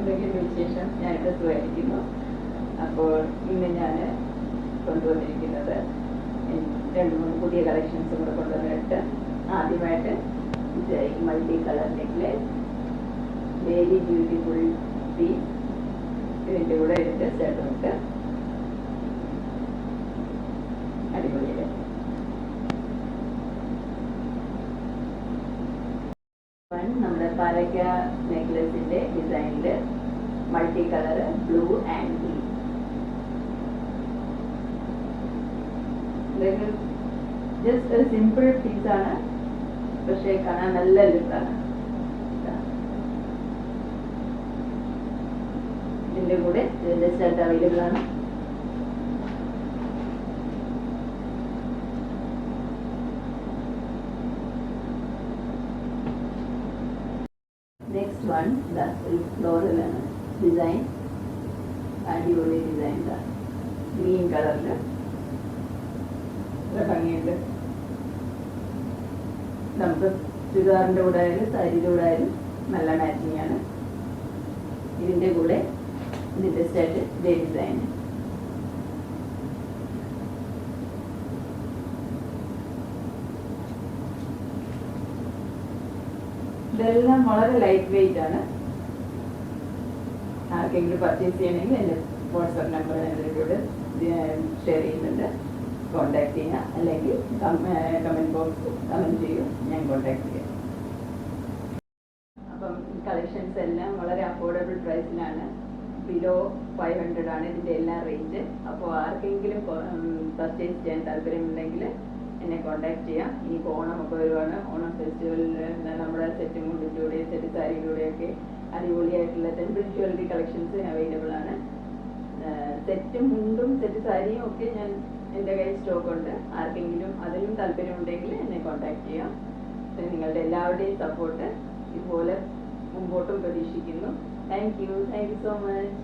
എന്തെങ്കിലും വിശേഷം ഞാനിവിടെ സുഖമായിരിക്കുന്നു. അപ്പോൾ ഇന്ന് ഞാൻ കൊണ്ടുവന്നിരിക്കുന്നത് 2-3 പുതിയ കളക്ഷൻസും കൂടെ കൊണ്ടുവന്നിട്ട് ആദ്യമായിട്ട് multi colour necklace very beautiful piece ഇതിൻ്റെ കൂടെ എടുത്ത് ചേർത്ത് അടിപൊളിയുടെ നമ്മുടെ പാലക്ക നെക്ലേസിന്റെ ഡിസൈനില് multi colour blue and green. Just ഒരു സിമ്പിൾ പീസാണ്, പക്ഷേ കാണാൻ നല്ല ലുക്കാണ്. ഇതിന്റെ കൂടെ ഇതിന്റെ സ്റ്റഡ് അവൈലബിൾ ആണ്. നെക്സ്റ്റ് വൺ ഫ്ലോറൽ ആണ് ഡിസൈൻ, അടിപൊളി ഡിസൈൻ. ഗ്രീൻ കളറില് ഭംഗിയുണ്ട്. നമുക്ക് ചുരിദാറിന്റെ കൂടെ ആയാലും സാരിയുടെ കൂടെ ആയാലും നല്ല മാച്ചിങ് ആണ്. ഇതിന്റെ കൂടെ ഇതിന്റെ സ്റ്റഡ് ഇതേ ഡിസൈൻ. ഇതെല്ലാം വളരെ ലൈറ്റ് വെയിറ്റ് ആണ്. ആർക്കെങ്കിലും പർച്ചേസ് ചെയ്യണമെങ്കിൽ എൻ്റെ വാട്സാപ്പ് നമ്പർ ഇതിലൂടെ ഷെയർ ചെയ്യുന്നുണ്ട്. കോൺടാക്ട് ചെയ്യാം, അല്ലെങ്കിൽ കമൻറ്റ് ബോക്സ് കമൻറ്റ് ചെയ്യും, ഞാൻ കോൺടാക്ട് ചെയ്യാം. അപ്പം കളക്ഷൻസ് എല്ലാം വളരെ അഫോർഡബിൾ പ്രൈസിലാണ്. ബിലോ 500 ആണ് ഇതിൻ്റെ എല്ലാ റേഞ്ച്. അപ്പോൾ ആർക്കെങ്കിലും പർച്ചേസ് ചെയ്യാൻ താല്പര്യമുണ്ടെങ്കിൽ എന്നെ കോൺടാക്ട് ചെയ്യാം. ഇനിയിപ്പോൾ ഓണമൊക്കെ വരുവാണ്. ഓണം ഫെസ്റ്റിവലിൽ നമ്മുടെ സെറ്റും മുണ്ടിലൂടെയും സെറ്റ് സാരിയിലൂടെയൊക്കെ അടിപൊളിയായിട്ടുള്ള ടെമ്പിൾ ജ്വല്ലറി കളക്ഷൻസ് അവൈലബിൾ ആണ്. സെറ്റും മുണ്ടും സെറ്റ് സാരിയും ഒക്കെ ഞാൻ എൻ്റെ കയ്യിൽ സ്റ്റോക്ക് ഉണ്ട്. ആർക്കെങ്കിലും അതിലും താല്പര്യമുണ്ടെങ്കിൽ എന്നെ കോൺടാക്ട് ചെയ്യാം. നിങ്ങളുടെ എല്ലാവരുടെയും സപ്പോർട്ട് ഇതുപോലെ മുമ്പോട്ടും പ്രതീക്ഷിക്കുന്നു. Thank you so much.